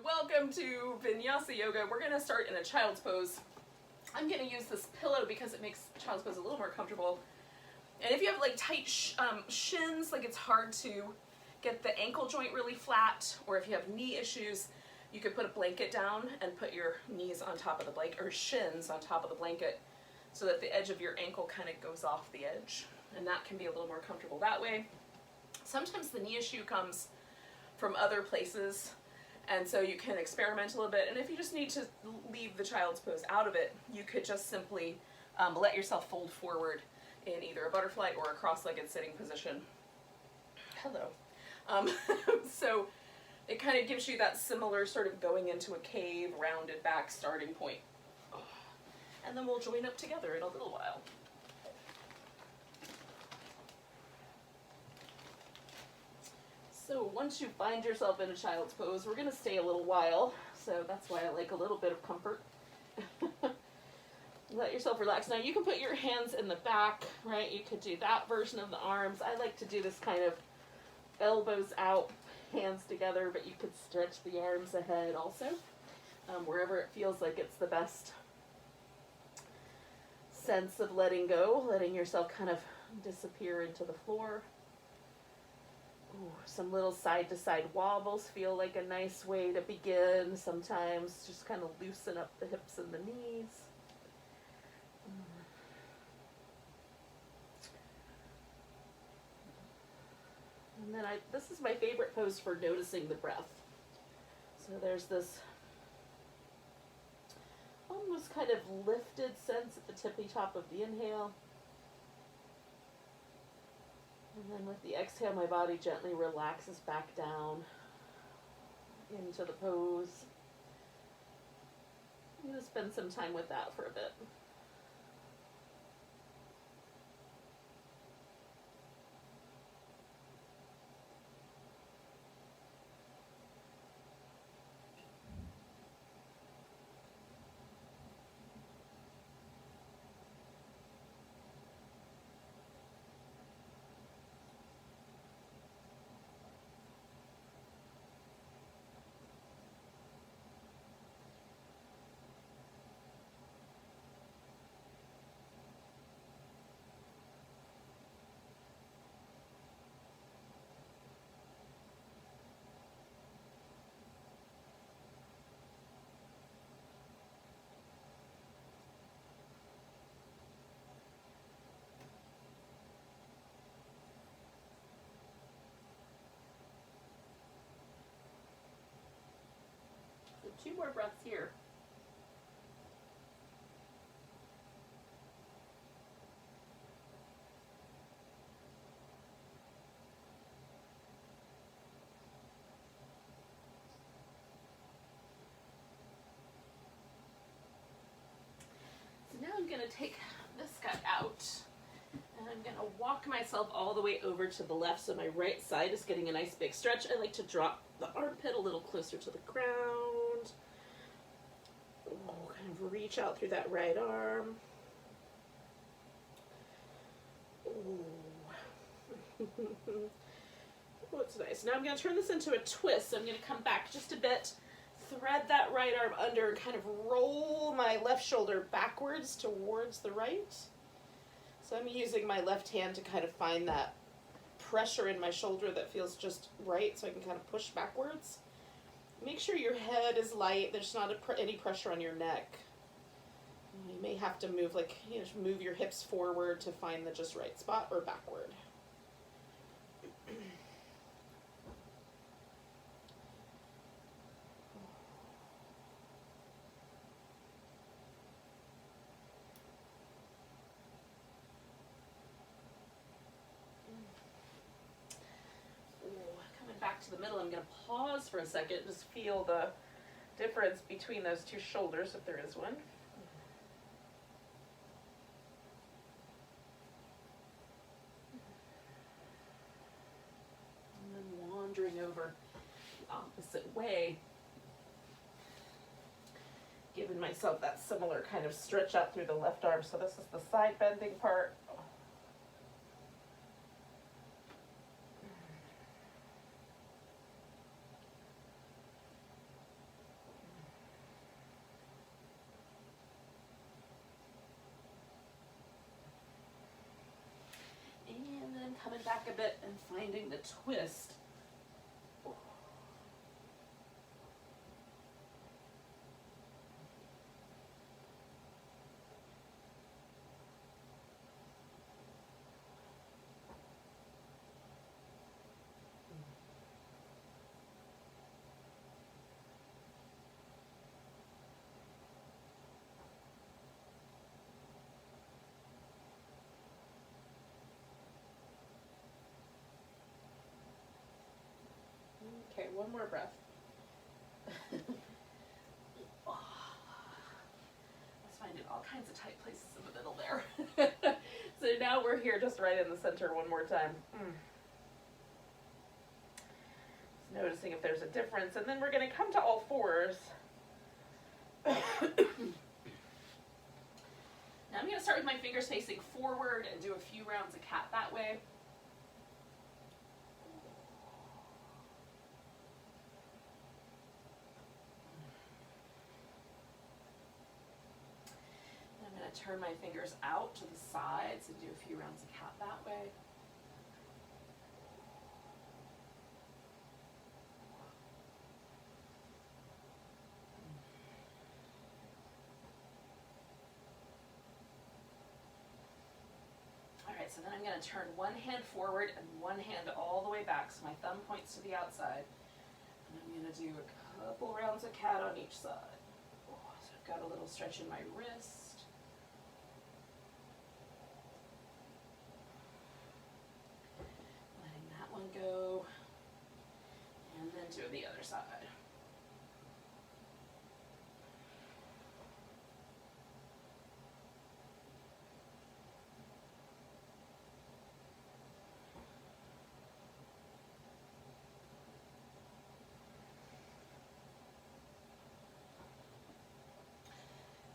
Welcome to Vinyasa Yoga. We're going to start in a child's pose. I'm going to use this pillow because it makes child's pose a little more comfortable. And if you have like tight shins, like it's hard to get the ankle joint really flat, or if you have knee issues, you could put a blanket down and put your knees on top of the blanket, or shins on top of the blanket, so that the edge of your ankle kind of goes off the edge. And that can be a little more comfortable that way. Sometimes the knee issue comes from other places, and so you can experiment a little bit. And if you just need to leave the child's pose out of it, you could just simply let yourself fold forward in either a butterfly or a cross-legged sitting position. Hello. So it kind of gives you that similar sort of going into a cave, rounded back starting point. And then we'll join up together in a little while. So once you find yourself in a child's pose, we're going to stay a little while. So that's why I like a little bit of comfort. Let yourself relax. Now you can put your hands in the back, right? You could do that version of the arms. I like to do this kind of elbows out, hands together, but you could stretch the arms ahead also, wherever it feels like it's the best sense of letting go, letting yourself kind of disappear into the floor. Ooh, some little side-to-side wobbles feel like a nice way to begin. Sometimes just kind of loosen up the hips and the knees. And then this is my favorite pose for noticing the breath. So there's this almost kind of lifted sense at the tippy top of the inhale. And then with the exhale, my body gently relaxes back down into the pose. I'm going to spend some time with that for a bit. So 2 more breaths here. So now I'm going to take this guy out, and I'm going to walk myself all the way over to the left, so my right side is getting a nice big stretch. I like to drop the armpit a little closer to the ground. Ooh, kind of reach out through that right arm. Ooh. Oh, it's nice. Now I'm going to turn this into a twist. So I'm going to come back just a bit, thread that right arm under, and kind of roll my left shoulder backwards towards the right. So I'm using my left hand to kind of find that pressure in my shoulder that feels just right, so I can kind of push backwards. Make sure your head is light. There's not any pressure on your neck. You may have to move, like, just move your hips forward to find the just right spot, or backward. Back to the middle, I'm going to pause for a second, just feel the difference between those 2 shoulders, if there is one. And then wandering over the opposite way, giving myself that similar kind of stretch out through the left arm. So this is the side bending part. bit and finding the twist. Okay, one more breath. I was finding all kinds of tight places in the middle there. So now we're here just right in the center one more time. Just noticing if there's a difference, and then we're going to come to all fours. Now I'm going to start with my fingers facing forward and do a few rounds of cat that way. Turn my fingers out to the sides and do a few rounds of cat that way. All right, so then I'm going to turn one hand forward and one hand all the way back, so my thumb points to the outside. And I'm going to do a couple rounds of cat on each side. So I've got a little stretch in my wrist. Go, and then do the other side.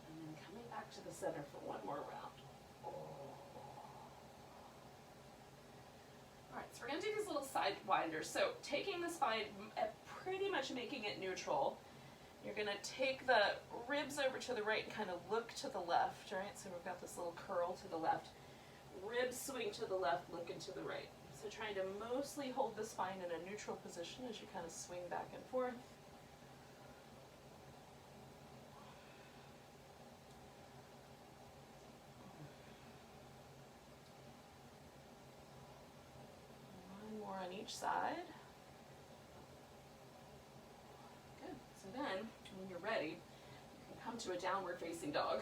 And then coming back to the center for one more round. So we're going to do these little side winders. So taking the spine, pretty much making it neutral. You're going to take the ribs over to the right and kind of look to the left, right? So we've got this little curl to the left. Ribs swing to the left, looking to the right. So trying to mostly hold the spine in a neutral position as you kind of swing back and forth. On each side. Good. So then, when you're ready, you can come to a downward facing dog.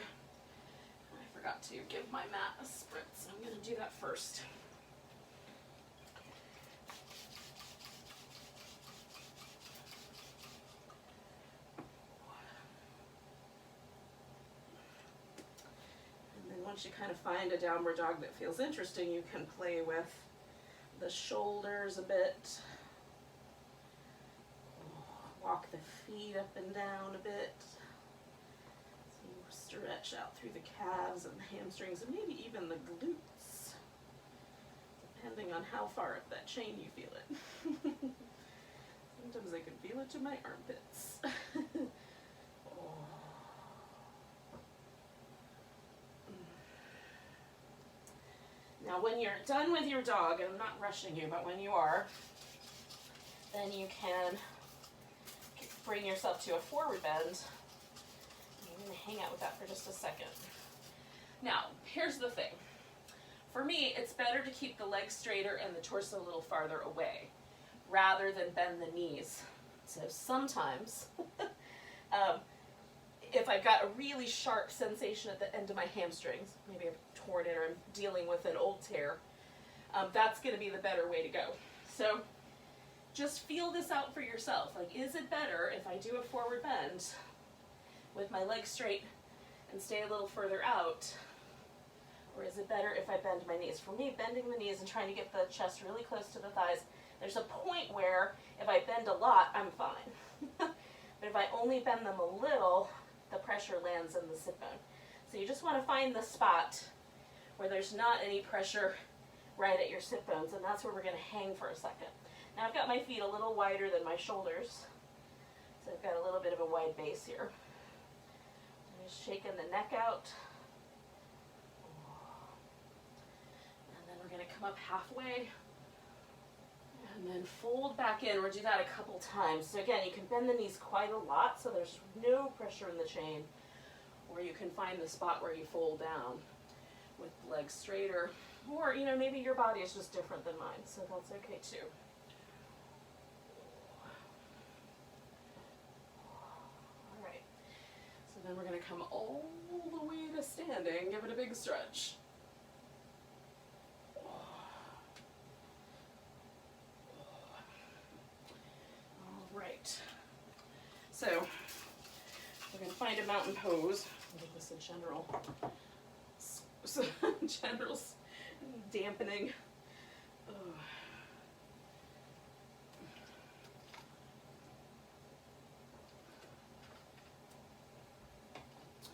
I forgot to give my mat a spritz, so I'm going to do that first. And then once you kind of find a downward dog that feels interesting, you can play with the shoulders a bit. Walk the feet up and down a bit. So you stretch out through the calves and the hamstrings and maybe even the glutes, depending on how far up that chain you feel it. Sometimes I can feel it to my armpits. Now when you're done with your dog, and I'm not rushing you, but when you are, then you can bring yourself to a forward bend. I'm going to hang out with that for just a second. Now, here's the thing. For me, it's better to keep the legs straighter and the torso a little farther away, rather than bend the knees. So sometimes, if I've got a really sharp sensation at the end of my hamstrings, maybe I've torn it or I'm dealing with an old tear, that's going to be the better way to go. So just feel this out for yourself. Like, is it better if I do a forward bend with my legs straight and stay a little further out? Or is it better if I bend my knees? For me, bending the knees and trying to get the chest really close to the thighs, there's a point where if I bend a lot, I'm fine. But if I only bend them a little, the pressure lands in the sit bone. So you just want to find the spot where there's not any pressure right at your sit bones, and that's where we're going to hang for a second. Now I've got my feet a little wider than my shoulders, so I've got a little bit of a wide base here. I'm just shaking the neck out. And then we're going to come up halfway. And then fold back in. We'll do that a couple times. So again, you can bend the knees quite a lot so there's no pressure in the chain. Or you can find the spot where you fold down with the legs straighter. Or, you know, maybe your body is just different than mine, so that's okay too. All right. So then we're going to come all the way to standing. Give it a big stretch. So, we're going to find a mountain pose. I'll give this a general dampening.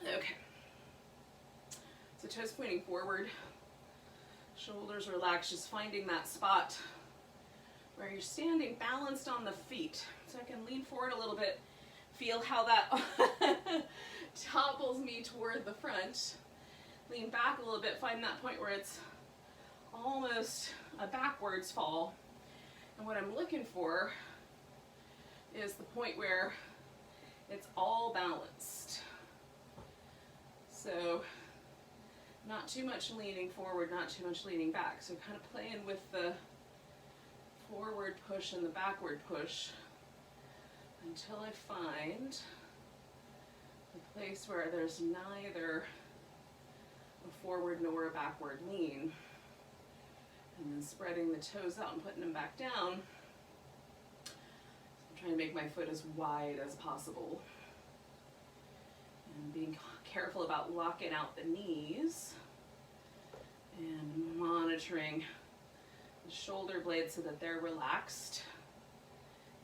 Okay. So toes pointing forward, shoulders relaxed, just finding that spot where you're standing balanced on the feet. So I can lean forward a little bit. Feel how that topples me toward the front. Lean back a little bit, find that point where it's almost a backwards fall. And what I'm looking for is the point where it's all balanced. So not too much leaning forward, not too much leaning back. So kind of playing with the forward push and the backward push until I find the place where there's neither a forward nor a backward lean. And then spreading the toes out and putting them back down. So I'm trying to make my foot as wide as possible. And being careful about locking out the knees and monitoring the shoulder blades so that they're relaxed.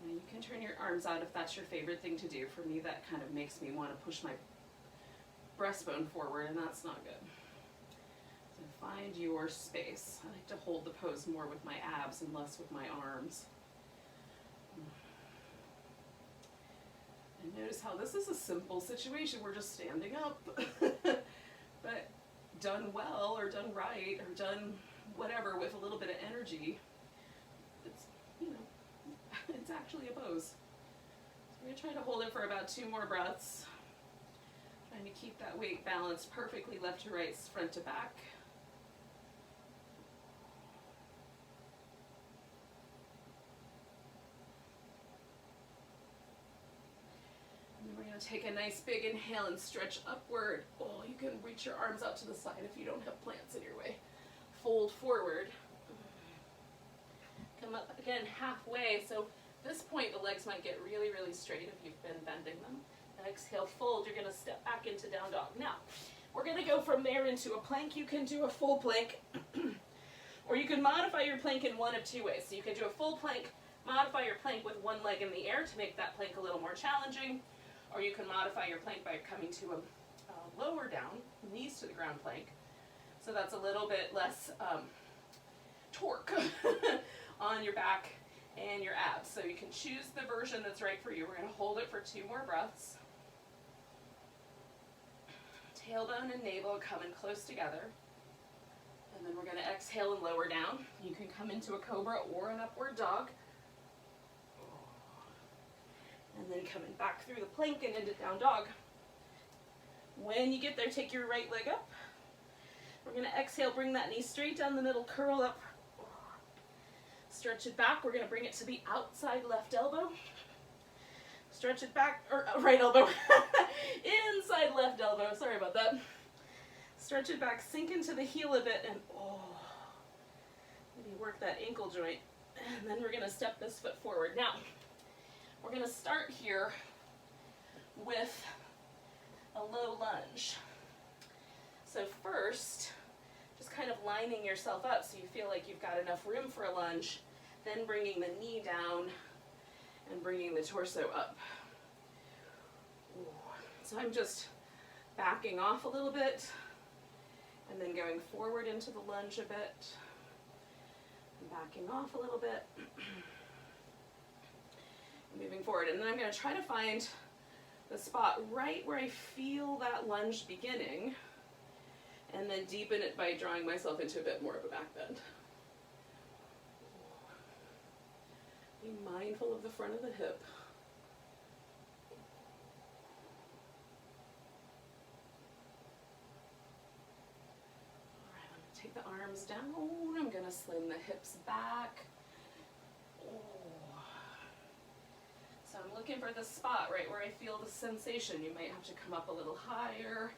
And you can turn your arms out if that's your favorite thing to do. For me, that kind of makes me want to push my breastbone forward, and that's not good. So find your space. I like to hold the pose more with my abs and less with my arms. And notice how this is a simple situation. We're just standing up. But done well or done right or done whatever with a little bit of energy, it's, you know, it's actually a pose. So we're going to try to hold it for about 2 more breaths. Trying to keep that weight balanced perfectly left to right, front to back. And then we're going to take a nice big inhale and stretch upward. Oh, you can reach your arms out to the side if you don't have plants in your way. Fold forward. Come up again halfway. So at this point the legs might get really, really straight if you've been bending them. Exhale, fold. You're going to step back into down dog. Now, we're going to go from there into a plank. You can do a full plank, or you can modify your plank in one of 2 ways. So you can do a full plank, modify your plank with one leg in the air to make that plank a little more challenging, or you can modify your plank by coming to a lower down, knees to the ground plank. So that's a little bit less torque on your back and your abs. So you can choose the version that's right for you. We're going to hold it for 2 more breaths. Tailbone and navel coming close together. And then we're going to exhale and lower down. You can come into a cobra or an upward dog. And then coming back through the plank and into down dog. When you get there, take your right leg up. We're going to exhale, bring that knee straight down the middle, curl up. Stretch it back. We're going to bring it to the outside left elbow. Stretch it back, or right elbow. Inside left elbow. Sorry about that. Stretch it back, sink into the heel a bit, and maybe work that ankle joint. And then we're going to step this foot forward. Now, we're going to start here with a low lunge. So first, just kind of lining yourself up so you feel like you've got enough room for a lunge, then bringing the knee down and bringing the torso up. Ooh. So I'm just backing off a little bit and then going forward into the lunge a bit, and backing off a little bit, moving forward. And then I'm going to try to find the spot right where I feel that lunge beginning, and then deepen it by drawing myself into a bit more of a back bend. Be mindful of the front of the hip. All right, I'm going to take the arms down. I'm going to sling the hips back. So I'm looking for the spot right where I feel the sensation. You might have to come up a little higher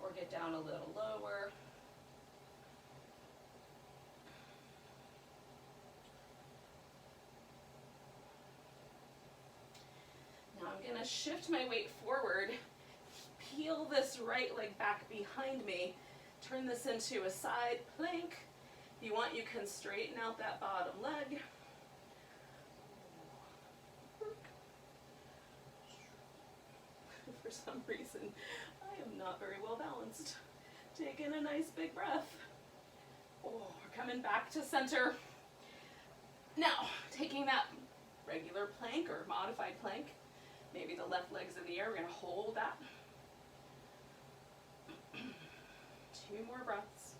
or get down a little lower. Now I'm going to shift my weight forward, peel this right leg back behind me, turn this into a side plank. If you want, you can straighten out that bottom leg. For some reason, I am not very well balanced. Take in a nice big breath. Oh, we're coming back to center. Now, taking that regular plank or modified plank, maybe the left leg's in the air, we're going to hold that. 2 more breaths.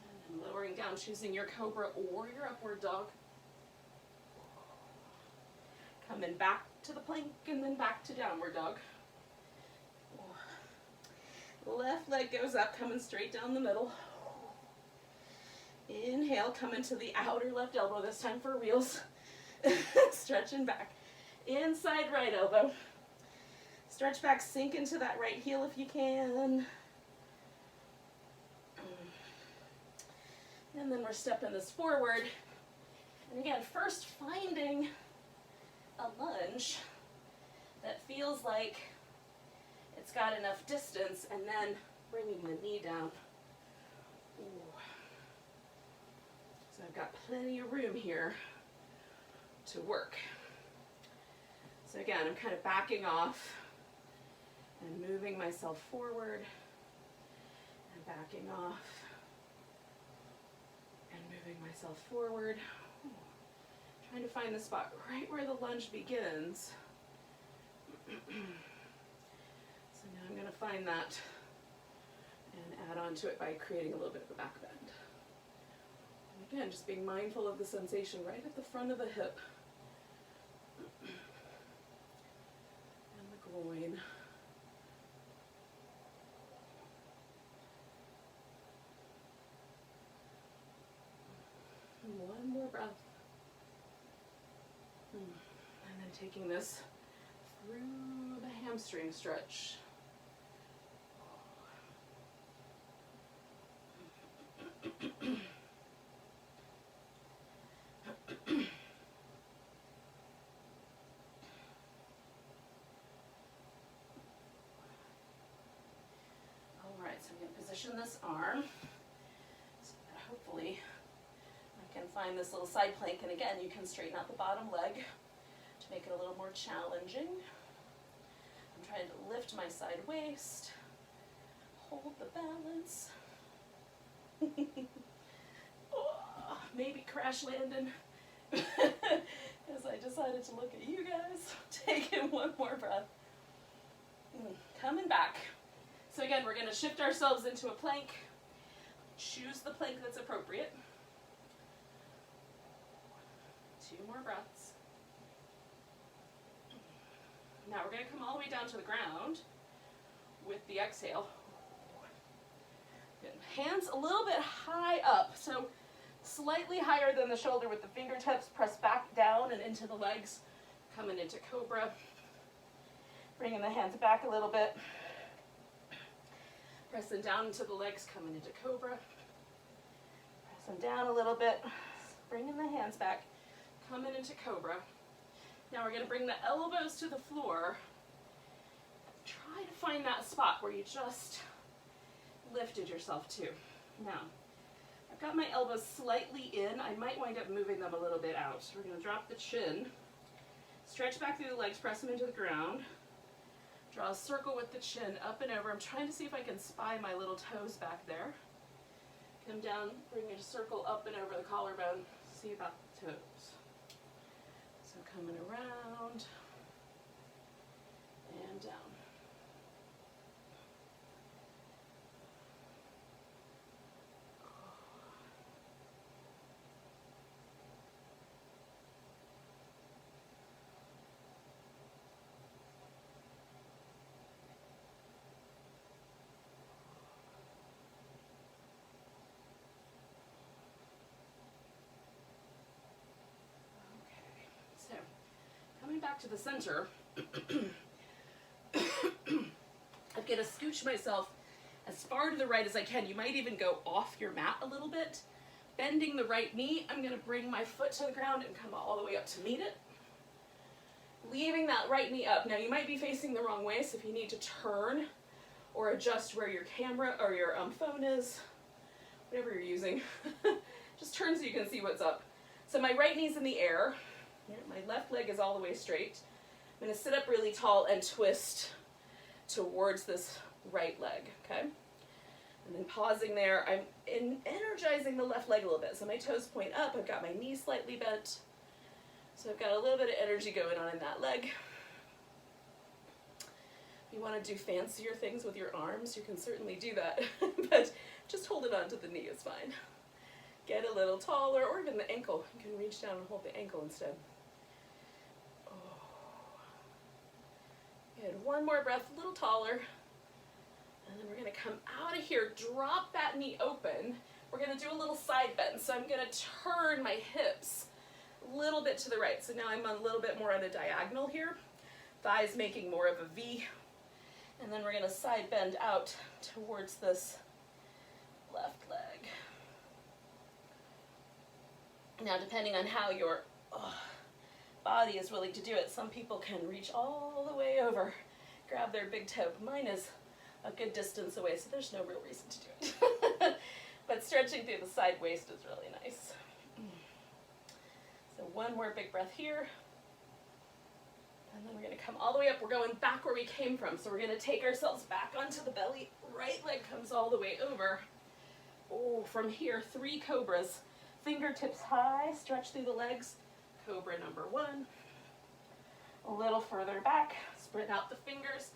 And then lowering down, choosing your cobra or your upward dog. Coming back to the plank and then back to downward dog. Left leg goes up, coming straight down the middle. Inhale, come into the outer left elbow, this time for reals. Stretching back. Inside right elbow. Stretch back, sink into that right heel if you can. And then we're stepping this forward. And again, first finding a lunge that feels like it's got enough distance, and then bringing the knee down. Ooh. So I've got plenty of room here to work. So again, I'm kind of backing off and moving myself forward and backing off and moving myself forward. Ooh. Trying to find the spot right where the lunge begins. So now I'm going to find that and add on to it by creating a little bit of a back bend. And again, just being mindful of the sensation right at the front of the hip and the groin. And one more breath. And then taking this through the hamstring stretch. All right, so I'm going to position this arm so that hopefully I can find this little side plank, and again, you can straighten out the bottom leg to make it a little more challenging. I'm trying to lift my side waist, hold the balance. Oh, maybe crash landing as I decided to look at you guys. Taking one more breath. Coming back. So again, we're going to shift ourselves into a plank. Choose the plank that's appropriate. 2 more breaths. Now we're going to come all the way down to the ground with the exhale. Good. Hands a little bit high up, so slightly higher than the shoulder with the fingertips. Press back down and into the legs. Coming into cobra. Bringing the hands back a little bit. Pressing down into the legs, coming into cobra. Pressing down a little bit. Bringing the hands back. Coming into cobra. Now we're going to bring the elbows to the floor. Try to find that spot where you just lifted yourself to. Now, I've got my elbows slightly in. I might wind up moving them a little bit out. So we're going to drop the chin. Stretch back through the legs, press them into the ground. Draw a circle with the chin up and over. I'm trying to see if I can spy my little toes back there. Come down, bring a circle up and over the collarbone. See about the toes. So coming around and down. back to the center, I'm gonna scooch myself as far to the right as I can. You might even go off your mat a little bit. Bending the right knee, I'm gonna bring my foot to the ground and come all the way up to meet it. Leaving that right knee up. Now you might be facing the wrong way, so if you need to turn or adjust where your camera or your phone is, whatever you're using, just turn so you can see what's up. So my right knee's in the air. My left leg is all the way straight. I'm gonna sit up really tall and twist towards this right leg, okay? And then pausing there, I'm energizing the left leg a little bit. So my toes point up, I've got my knees slightly bent. So I've got a little bit of energy going on in that leg. If you want to do fancier things with your arms, you can certainly do that. But just hold it onto the knee is fine. Get a little taller, or even the ankle. You can reach down and hold the ankle instead. Oh. Good. One more breath, a little taller. And then we're going to come out of here, drop that knee open. We're going to do a little side bend. So I'm going to turn my hips a little bit to the right. So now I'm a little bit more on a diagonal here. Thighs making more of a V. And then we're going to side bend out towards this left leg. Now, depending on how your body is willing to do it, some people can reach all the way over, grab their big toe. Mine is a good distance away, so there's no real reason to do it. But stretching through the side waist is really nice. So one more big breath here. And then we're going to come all the way up. We're going back where we came from. So we're going to take ourselves back onto the belly. Right leg comes all the way over. Oh, from here, 3 cobras. Fingertips high, stretch through the legs. Cobra number 1. A little further back, spread out the fingers.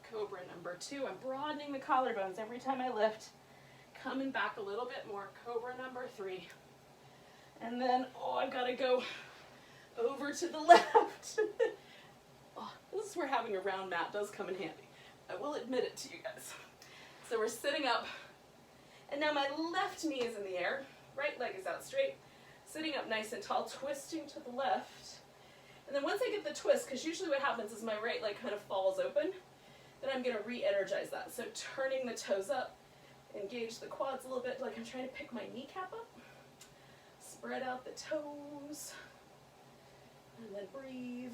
Cobra number 2. I'm broadening the collarbones every time I lift. Coming back a little bit more. Cobra number 3. And then, I've got to go over to the left. This is where having a round mat does come in handy. I will admit it to you guys. So we're sitting up, and now my left knee is in the air. Right leg is out straight. Sitting up nice and tall, twisting to the left. And then once I get the twist, because usually what happens is my right leg kind of falls open, then I'm going to re-energize that. So turning the toes up, engage the quads a little bit, like I'm trying to pick my kneecap up. Spread out the toes, and then breathe.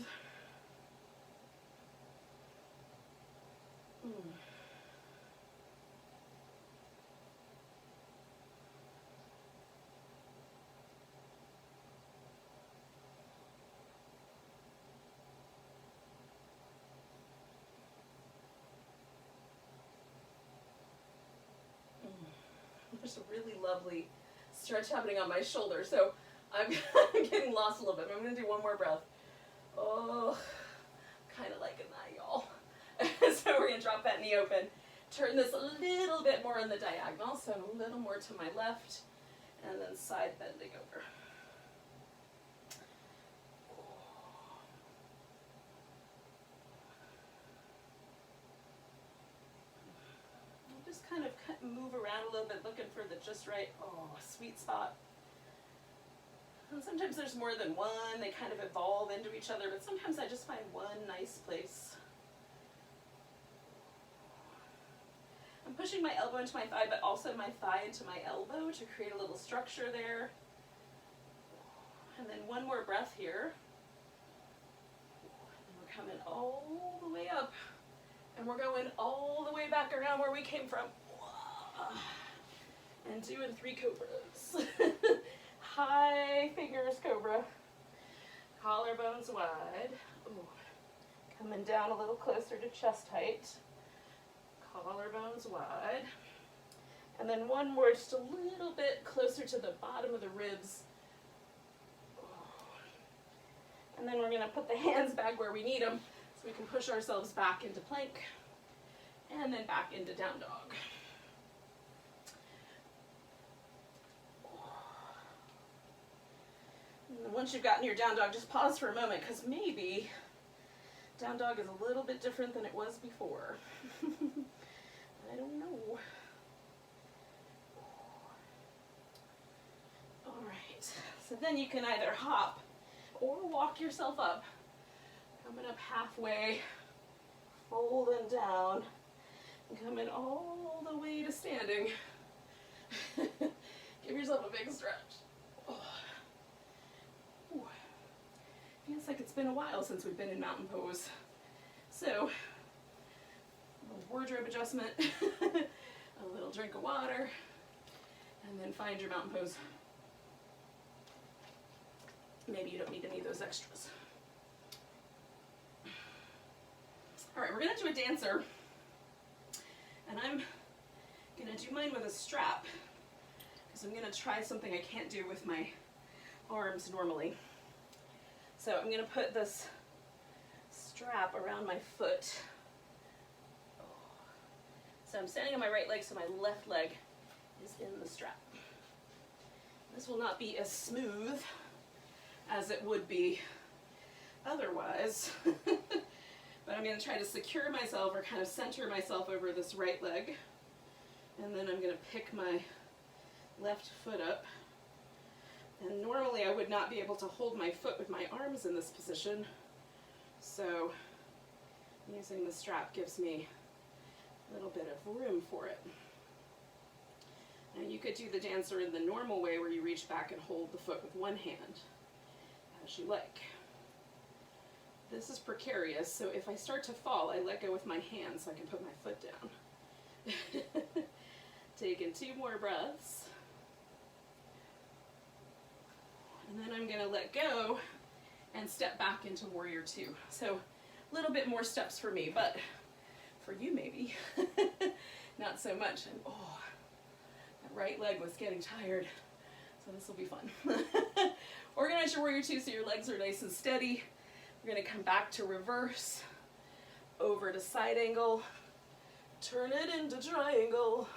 There's a really lovely stretch happening on my shoulder, so I'm getting lost a little bit. I'm going to do one more breath. Oh, kind of liking that, y'all. So we're going to drop that knee open. Turn this a little bit more in the diagonal, so a little more to my left, and then side bending over. Just kind of move around a little bit, looking for the just right, sweet spot. And sometimes there's more than one, they kind of evolve into each other, but sometimes I just find one nice place. I'm pushing my elbow into my thigh, but also my thigh into my elbow to create a little structure there. And then one more breath here. And we're coming all the way up. And we're going all the way back around where we came from. And doing 3 cobras. High fingers cobra. Collarbones wide. Ooh. Coming down a little closer to chest height. Collarbones wide. And then one more just a little bit closer to the bottom of the ribs. And then we're going to put the hands back where we need them so we can push ourselves back into plank and then back into down dog. And once you've gotten your down dog, just pause for a moment because maybe down dog is a little bit different than it was before. I don't know. All right, so then you can either hop or walk yourself up. Coming up halfway, folding down, and coming all the way to standing. Give yourself a big stretch. Oh. Feels like it's been a while since we've been in mountain pose. So, a little wardrobe adjustment, a little drink of water, and then find your mountain pose. Maybe you don't need any of those extras. All right, we're gonna do a dancer, and I'm gonna do mine with a strap, because I'm gonna try something I can't do with my arms normally. So I'm gonna put this strap around my foot. So I'm standing on my right leg, so my left leg is in the strap. This will not be as smooth as it would be otherwise. But I'm going to try to secure myself or kind of center myself over this right leg. And then I'm going to pick my left foot up. And normally I would not be able to hold my foot with my arms in this position. So using the strap gives me a little bit of room for it. Now you could do the dancer in the normal way where you reach back and hold the foot with one hand, as you like. This is precarious, so if I start to fall, I let go with my hand so I can put my foot down. Taking 2 more breaths. And then I'm gonna let go and step back into warrior 2. So a little bit more steps for me, but for you maybe, not so much. And oh, that right leg was getting tired, so this will be fun. Organize your warrior 2 so your legs are nice and steady. We're gonna come back to reverse, over to side angle, turn it into triangle,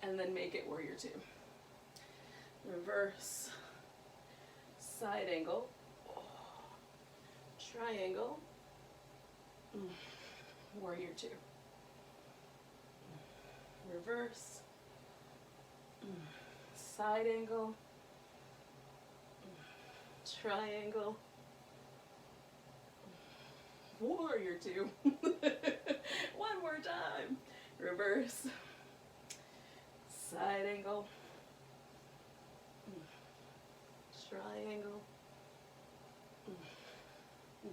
and then make it warrior 2. Reverse, side angle, triangle, warrior 2. Reverse, side angle, triangle, warrior 2. One more time. Reverse, side angle, triangle,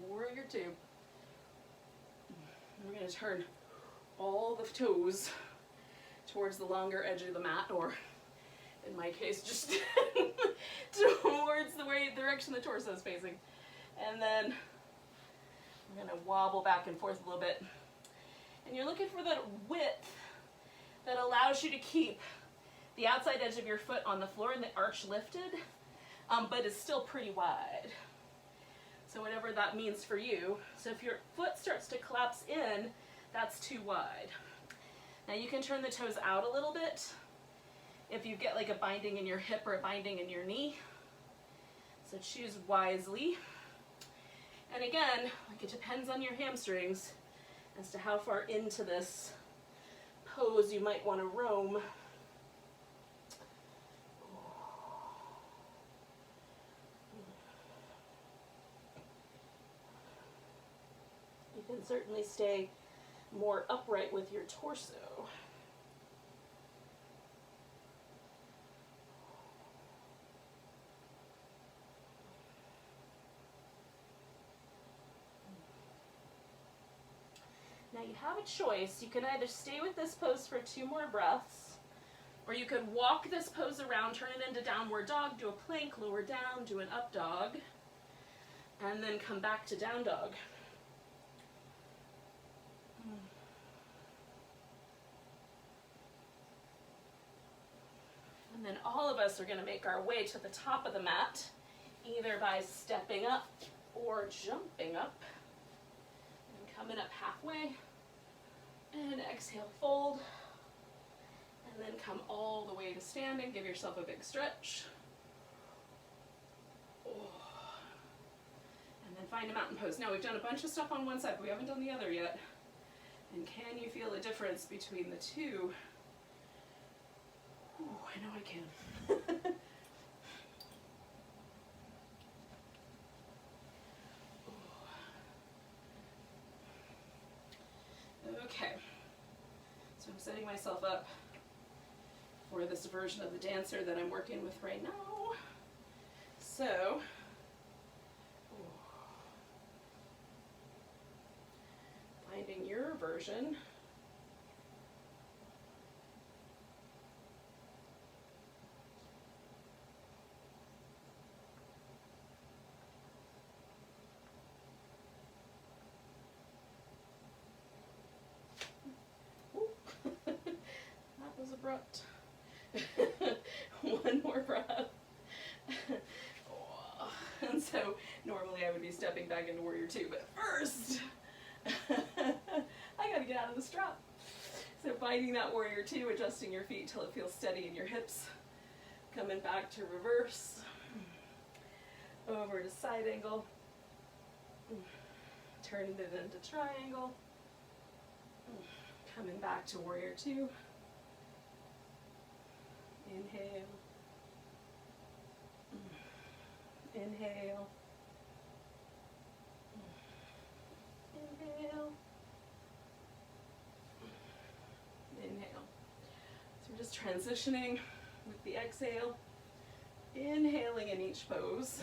warrior 2. We're going to turn all the toes towards the longer edge of the mat, or in my case, just towards the direction the torso is facing. And then we're going to wobble back and forth a little bit. And you're looking for that width that allows you to keep the outside edge of your foot on the floor and the arch lifted, but is still pretty wide. So whatever that means for you. So if your foot starts to collapse in, that's too wide. Now you can turn the toes out a little bit if you get like a binding in your hip or a binding in your knee. So choose wisely. And again, like, it depends on your hamstrings as to how far into this pose you might want to roam. You can certainly stay more upright with your torso. Now you have a choice. You can either stay with this pose for 2 more breaths, or you could walk this pose around, turn it into downward dog, do a plank, lower down, do an up dog, and then come back to down dog. And then all of us are going to make our way to the top of the mat, either by stepping up or jumping up. And coming up halfway. And exhale, fold. And then come all the way to standing. Give yourself a big stretch. And then find a mountain pose. Now we've done a bunch of stuff on one side, but we haven't done the other yet. And can you feel the difference between the two? Ooh, I know I can. setting myself up for this version of the dancer that I'm working with right now. So, finding your version. That was abrupt. One more breath. And so normally I would be stepping back into warrior two, but first I gotta get out of the strap. So finding that warrior two, adjusting your feet till it feels steady in your hips, coming back to reverse, over to side angle, turning it into triangle, coming back to warrior two. Inhale. Inhale. Inhale. Inhale. So we're just transitioning with the exhale, inhaling in each pose.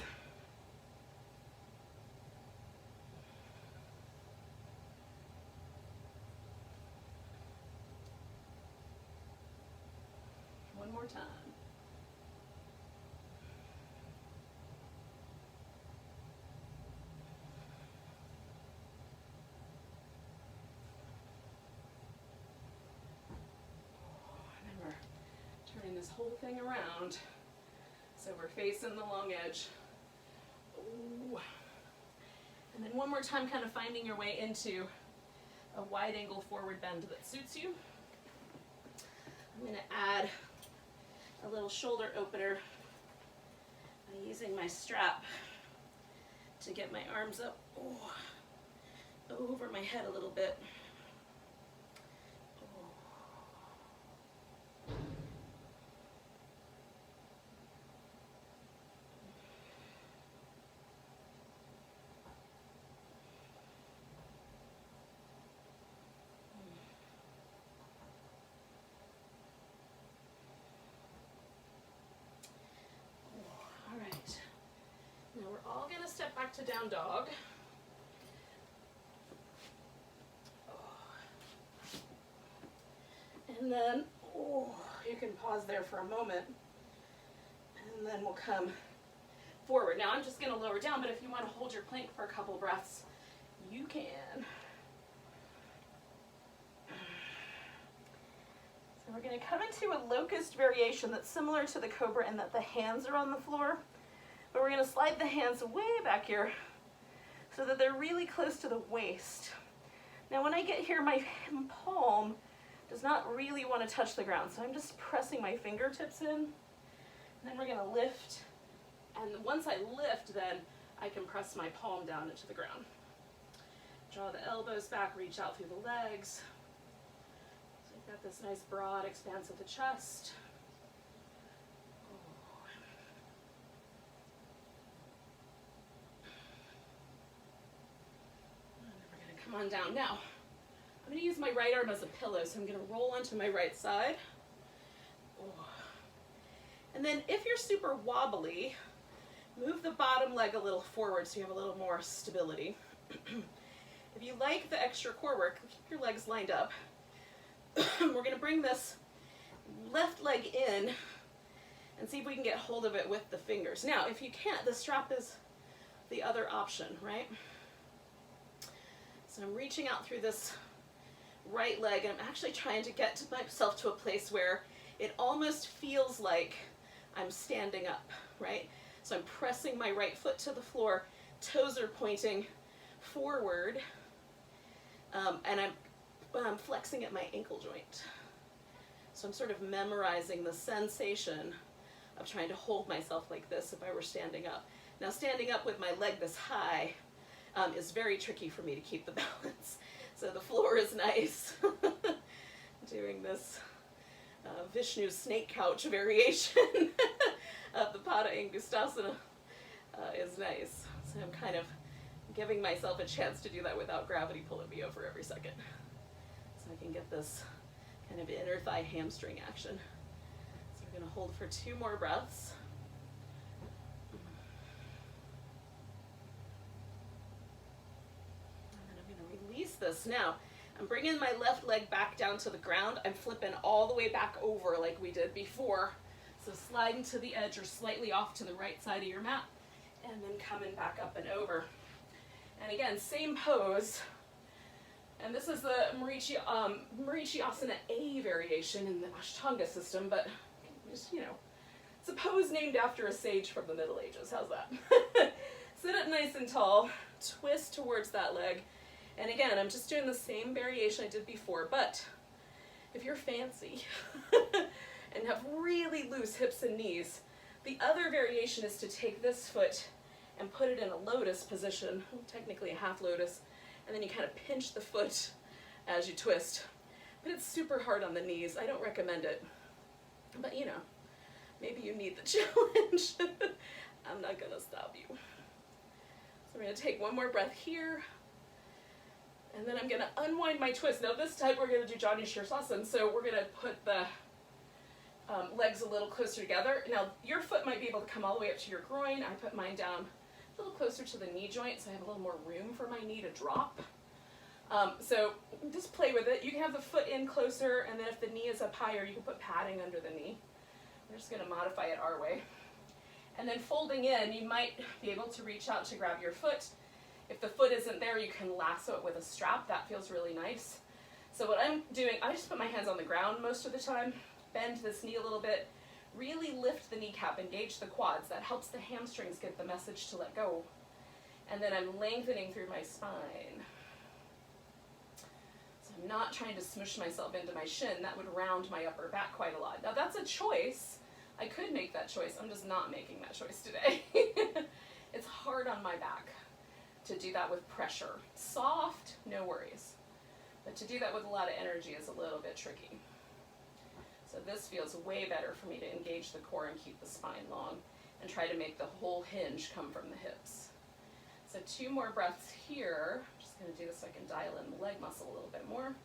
One more time. And then we're turning this whole thing around. So we're facing the long edge. Ooh. And then one more time, kind of finding your way into a wide angle forward bend that suits you. I'm going to add a little shoulder opener by using my strap to get my arms up over my head a little bit. Now we're all going to step back to down dog. And then, you can pause there for a moment. And then we'll come forward. Now I'm just going to lower down, but if you want to hold your plank for a couple breaths, you can. So we're going to come into a locust variation that's similar to the cobra in that the hands are on the floor. But we're going to slide the hands way back here so that they're really close to the waist. Now when I get here, my palm does not really want to touch the ground, so I'm just pressing my fingertips in. And then we're going to lift, and once I lift, then I can press my palm down into the ground. Draw the elbows back, reach out through the legs. So I've got this nice broad expanse of the chest. Come on down. Now, I'm going to use my right arm as a pillow, so I'm going to roll onto my right side. And then if you're super wobbly, move the bottom leg a little forward so you have a little more stability. If you like the extra core work, keep your legs lined up. We're going to bring this left leg in and see if we can get hold of it with the fingers. Now, if you can't, the strap is the other option, right? So I'm reaching out through this right leg, and I'm actually trying to get myself to a place where it almost feels like I'm standing up, right? So I'm pressing my right foot to the floor, toes are pointing forward, and I'm flexing at my ankle joint. So I'm sort of memorizing the sensation of trying to hold myself like this if I were standing up. Now standing up with my leg this high is very tricky for me to keep the balance. So the floor is nice. Doing this Vishnu snake couch variation of the Pada Angustasana is nice. So I'm kind of giving myself a chance to do that without gravity pulling me over every second. So I can get this kind of inner thigh hamstring action. So we're going to hold for 2 more breaths. And then I'm going to release this. Now, I'm bringing my left leg back down to the ground. I'm flipping all the way back over like we did before. So sliding to the edge or slightly off to the right side of your mat, and then coming back up and over. And again, same pose. And this is the Marichyasana A variation in the Ashtanga system, but just, you know, it's a pose named after a sage from the Middle Ages. How's that? Sit up nice and tall, twist towards that leg. And again, I'm just doing the same variation I did before, but if you're fancy and have really loose hips and knees, the other variation is to take this foot and put it in a lotus position, technically a half lotus, and then you kind of pinch the foot as you twist. But it's super hard on the knees. I don't recommend it. But you know, maybe you need the challenge. I'm not gonna stop you. So I'm gonna take 1 more breath here. And then I'm gonna unwind my twist. Now this time we're gonna do Jani Shirsasana, so we're gonna put the legs a little closer together. Now your foot might be able to come all the way up to your groin. I put mine down a little closer to the knee joint so I have a little more room for my knee to drop. So just play with it. You can have the foot in closer, and then if the knee is up higher, you can put padding under the knee. We're just gonna modify it our way. And then folding in, you might be able to reach out to grab your foot. If the foot isn't there, you can lasso it with a strap. That feels really nice. So what I'm doing, I just put my hands on the ground most of the time, bend this knee a little bit, really lift the kneecap, engage the quads. That helps the hamstrings get the message to let go. And then I'm lengthening through my spine. So I'm not trying to smush myself into my shin. That would round my upper back quite a lot. Now that's a choice. I could make that choice. I'm just not making that choice today. It's hard on my back to do that with pressure. Soft, no worries. But to do that with a lot of energy is a little bit tricky. So this feels way better for me to engage the core and keep the spine long and try to make the whole hinge come from the hips. So 2 more breaths here. I'm just gonna do this so I can dial in the leg muscle a little bit more.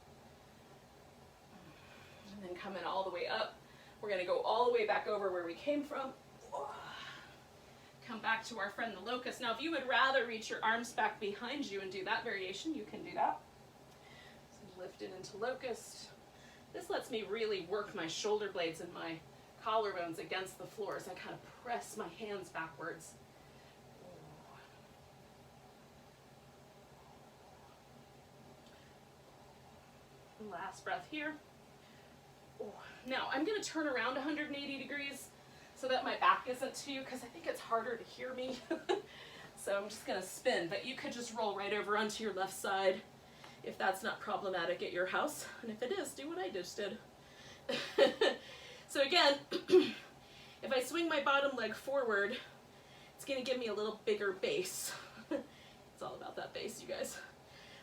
And then coming all the way up. We're gonna go all the way back over where we came from. Come back to our friend the locust. Now if you would rather reach your arms back behind you and do that variation, you can do that. So lift it into locust. This lets me really work my shoulder blades and my collarbones against the floor as I kind of press my hands backwards. Last breath here. Now I'm going to turn around 180 degrees so that my back isn't to you, because I think it's harder to hear me. So I'm just going to spin, but you could just roll right over onto your left side if that's not problematic at your house. And if it is, do what I just did. So again, if I swing my bottom leg forward, it's going to give me a little bigger base. It's all about that base, you guys.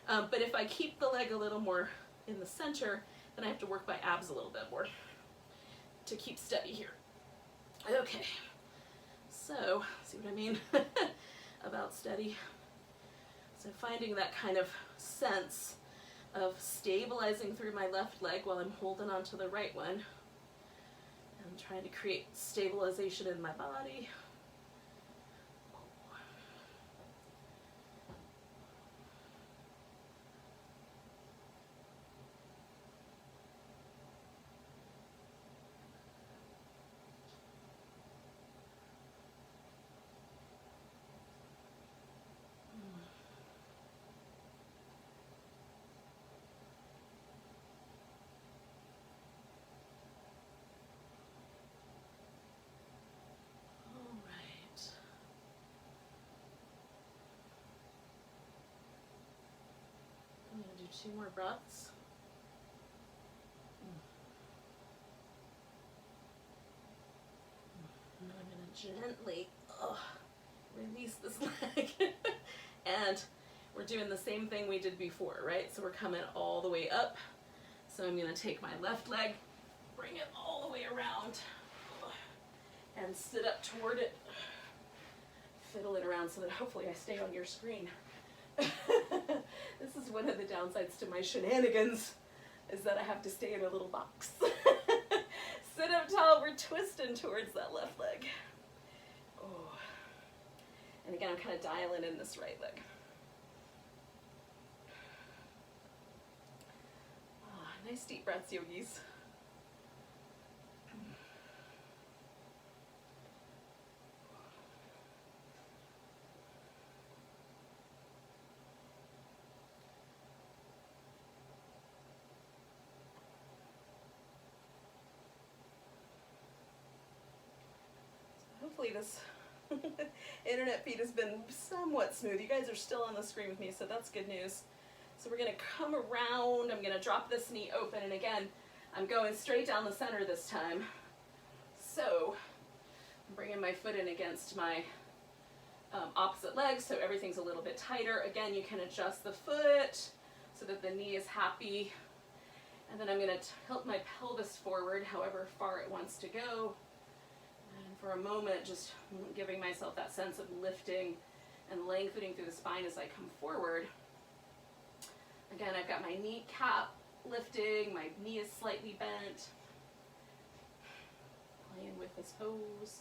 But if I keep the leg a little more in the center, then I have to work my abs a little bit more to keep steady here. Okay, so see what I mean about steady? So finding that kind of sense of stabilizing through my left leg while I'm holding onto the right one. I'm trying to create stabilization in my body. I'm going to do 2 more breaths. And then I'm going to gently release this leg. And we're doing the same thing we did before, right? So we're coming all the way up. So I'm going to take my left leg, bring it all the way around, and sit up toward it. Fiddle it around so that hopefully I stay on your screen. This is one of the downsides to my shenanigans. is that I have to stay in a little box. Sit up tall, we're twisting towards that left leg. Oh. And again, I'm kind of dialing in this right leg. Oh, nice deep breaths, yogis. Hopefully this internet feed has been somewhat smooth. You guys are still on the screen with me, so that's good news. So we're gonna come around, I'm gonna drop this knee open, and again, I'm going straight down the center this time. So I'm bringing my foot in against my opposite leg, so everything's a little bit tighter. Again, you can adjust the foot so that the knee is happy. And then I'm gonna tilt my pelvis forward however far it wants to go. And for a moment, just giving myself that sense of lifting and lengthening through the spine as I come forward. Again, I've got my kneecap lifting, my knee is slightly bent. Playing with this pose.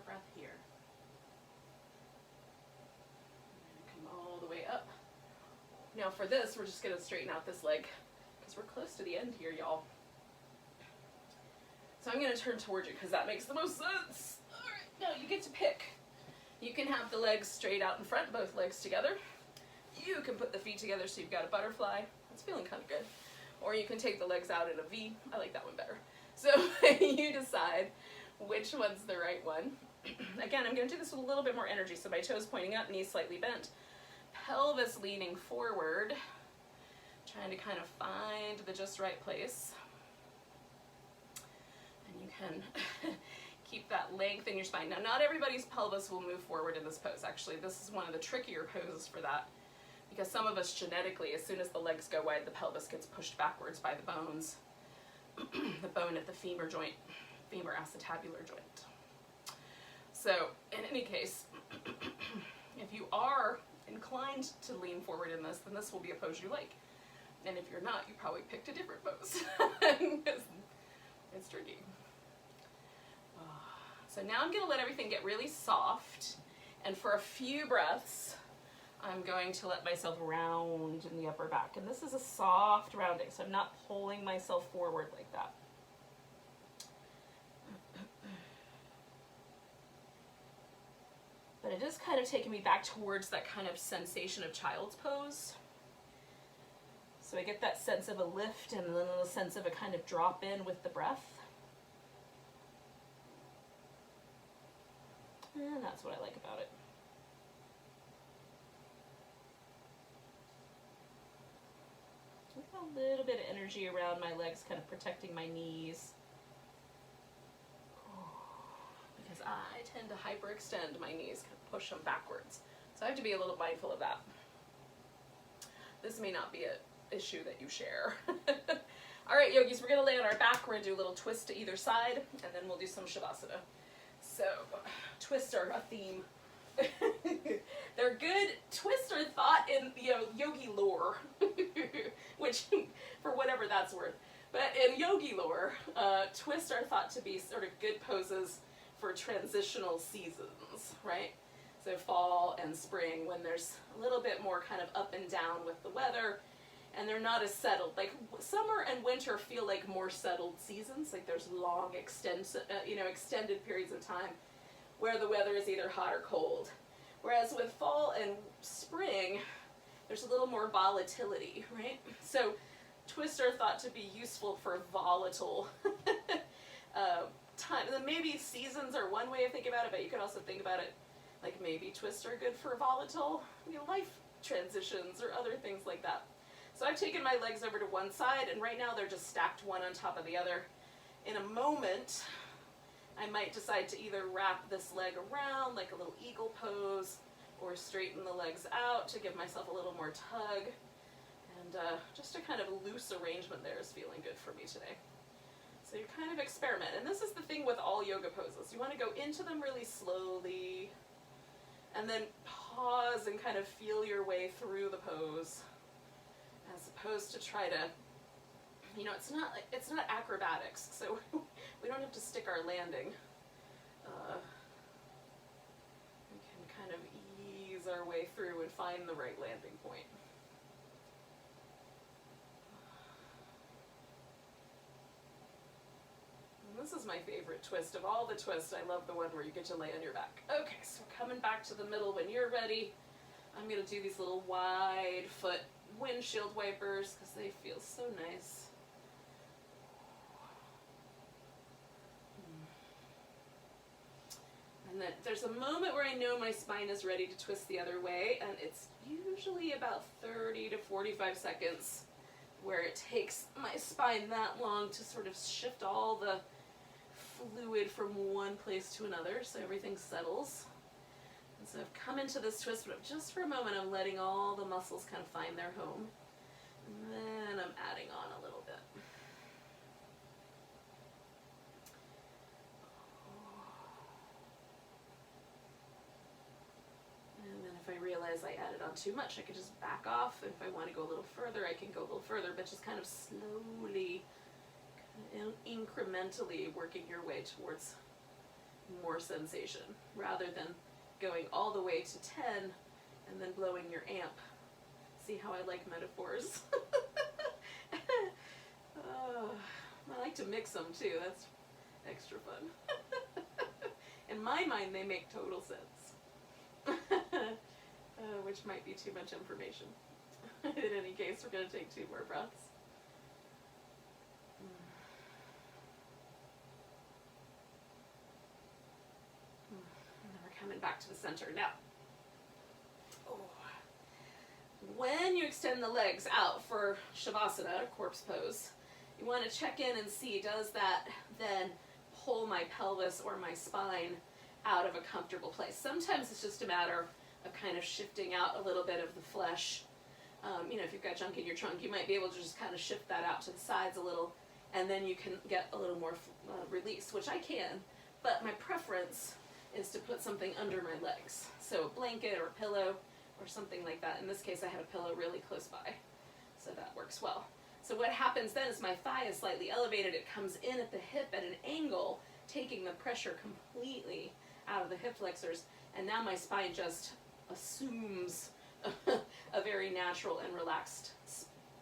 Breath here. Come all the way up. Now for this, we're just going to straighten out this leg because we're close to the end here, y'all. So I'm going to turn towards you because that makes the most sense. All right, now you get to pick. You can have the legs straight out in front, both legs together. You can put the feet together so you've got a butterfly. That's feeling kind of good. Or you can take the legs out in a V. I like that one better. So you decide which one's the right one. Again, I'm going to do this with a little bit more energy. So my toes pointing up, knees slightly bent, pelvis leaning forward, trying to kind of find the just right place. And you can keep that length in your spine. Now, not everybody's pelvis will move forward in this pose. Actually, this is one of the trickier poses for that because some of us genetically, as soon as the legs go wide, the pelvis gets pushed backwards by the bones, the bone at the femur joint, femur acetabular joint. So, in any case, if you are inclined to lean forward in this, then this will be a pose you like. And if you're not, you probably picked a different pose. It's tricky. So now I'm going to let everything get really soft. And for a few breaths, I'm going to let myself round in the upper back. And this is a soft rounding, so I'm not pulling myself forward like that. But it is kind of taking me back towards that kind of sensation of child's pose. So I get that sense of a lift and then a sense of a kind of drop in with the breath. And that's what I like about it. A little bit of energy around my legs, kind of protecting my knees. Because I tend to hyperextend my knees, kind of push them backwards. So I have to be a little mindful of that. This may not be an issue that you share. All right, yogis, we're going to lay on our back. We're going to do a little twist to either side, and then we'll do some shavasana. So, twists are a theme. They're good. Twists are thought in yogi lore, which, for whatever that's worth. But in yogi lore, twists are thought to be sort of good poses for transitional seasons, right? So fall and spring, when there's a little bit more kind of up and down with the weather, and they're not as settled. Like summer and winter feel like more settled seasons. Like there's long, extended periods of time where the weather is either hot or cold. Whereas with fall and spring, there's a little more volatility, right? So twists are thought to be useful for volatile time. And then maybe seasons are one way of thinking about it, but you can also think about it Like maybe twists are good for volatile, life transitions or other things like that. So I've taken my legs over to one side, and right now they're just stacked one on top of the other. In a moment, I might decide to either wrap this leg around like a little eagle pose, or straighten the legs out to give myself a little more tug. And just a kind of loose arrangement there is feeling good for me today. So you kind of experiment. And this is the thing with all yoga poses. You want to go into them really slowly, and then pause and kind of feel your way through the pose, as opposed to try to, it's not acrobatics, so we don't have to stick our landing. We can kind of ease our way through and find the right landing point. This is my favorite twist of all the twists. I love the one where you get to lay on your back. Okay, so coming back to the middle when you're ready, I'm going to do these little wide foot windshield wipers because they feel so nice. And then there's a moment where I know my spine is ready to twist the other way, and it's usually about 30 to 45 seconds where it takes my spine that long to sort of shift all the fluid from one place to another so everything settles. And so I've come into this twist, but just for a moment I'm letting all the muscles kind of find their home. And then I'm adding on a little bit. And then if I realize I added on too much, I could just back off. And if I want to go a little further, I can go a little further, but just kind of slowly, incrementally working your way towards more sensation, rather than going all the way to 10 and then blowing your amp. See how I like metaphors? I like to mix them too, that's extra fun. In my mind they make total sense. Which might be too much information. In any case, we're going to take 2 more breaths. And then we're coming back to the center. Now, when you extend the legs out for Shavasana, corpse pose, you want to check in and see, does that then pull my pelvis or my spine out of a comfortable place? Sometimes it's just a matter of kind of shifting out a little bit of the flesh. If you've got junk in your trunk, you might be able to just kind of shift that out to the sides a little, and then you can get a little more release, which I can, but my preference is to put something under my legs. So a blanket or a pillow or something like that. In this case, I had a pillow really close by, so that works well. So what happens then is my thigh is slightly elevated. It comes in at the hip at an angle, taking the pressure completely out of the hip flexors, and now my spine just assumes a very natural and relaxed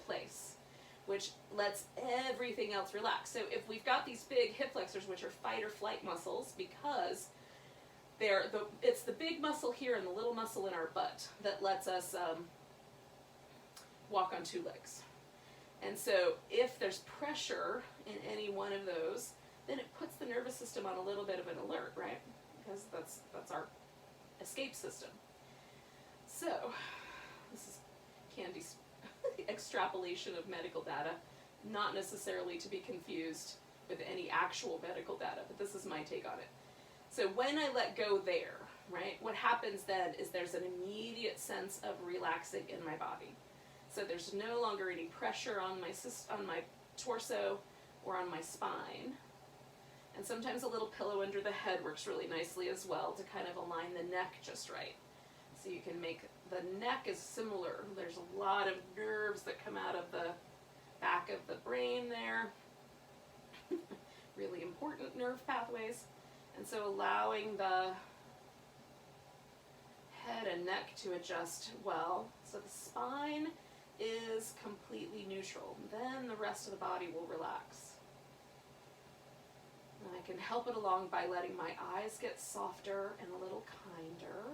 place, which lets everything else relax. So if we've got these big hip flexors, which are fight or flight muscles, because it's the big muscle here and the little muscle in our butt that lets us walk on 2 legs. And so if there's pressure in any one of those, then it puts the nervous system on a little bit of an alert, right? Because that's our escape system. So this is Candy's extrapolation of medical data, not necessarily to be confused with any actual medical data, but this is my take on it. So when I let go there, right, what happens then is there's an immediate sense of relaxing in my body. So there's no longer any pressure on my torso or on my spine. And sometimes a little pillow under the head works really nicely as well to kind of align the neck just right. So you can make the neck is similar. There's a lot of nerves that come out of the back of the brain there. Really important nerve pathways. And so allowing the head and neck to adjust well. So the spine is completely neutral. Then the rest of the body will relax. And I can help it along by letting my eyes get softer and a little kinder.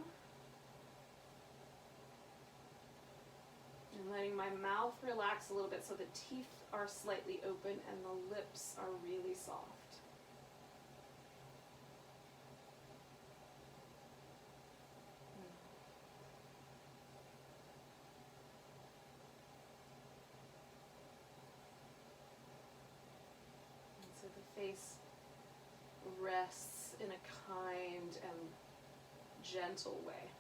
And letting my mouth relax a little bit so the teeth are slightly open and the lips are really soft. face rests in a kind and gentle way.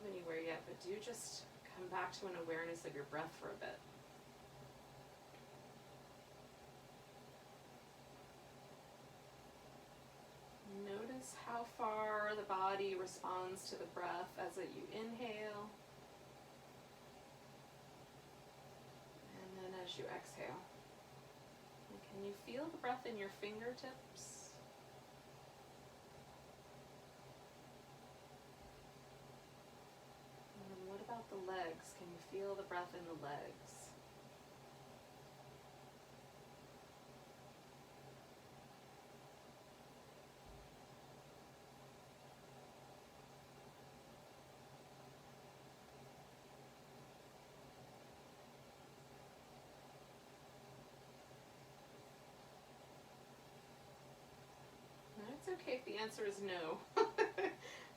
Anywhere yet, but do just come back to an awareness of your breath for a bit. Notice how far the body responds to the breath as you inhale, and then as you exhale. And can you feel the breath in your fingertips? What about the legs? Can you feel the breath in the legs? Now, it's okay if the answer is no.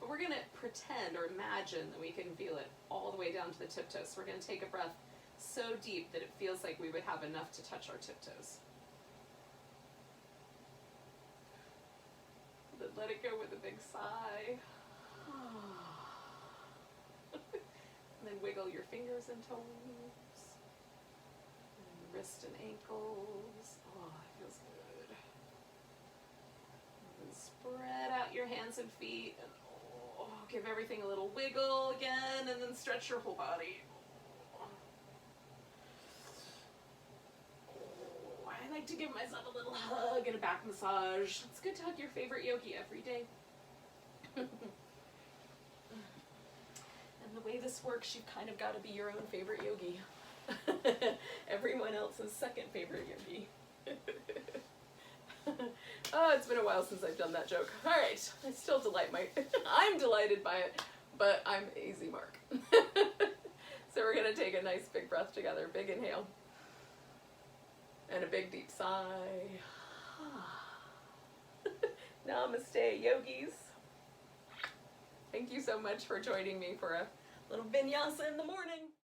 But we're going to pretend or imagine that we can feel it all the way down to the tiptoes. So we're going to take a breath so deep that it feels like we would have enough to touch our tiptoes. Then let it go with a big sigh. And then wiggle your fingers and toes. And wrist and ankles. Oh, it feels good. And then spread out your hands and feet. And give everything a little wiggle again, and then stretch your whole body. I like to give myself a little hug and a back massage. It's good to hug your favorite yogi every day. And the way this works, you've kind of got to be your own favorite yogi. Everyone else's second favorite yogi. Oh, it's been a while since I've done that joke. All right, I still I'm delighted by it, but I'm easy mark. So we're gonna take a nice big breath together. Big inhale. And a big deep sigh. Namaste, yogis. Thank you so much for joining me for a little vinyasa in the morning.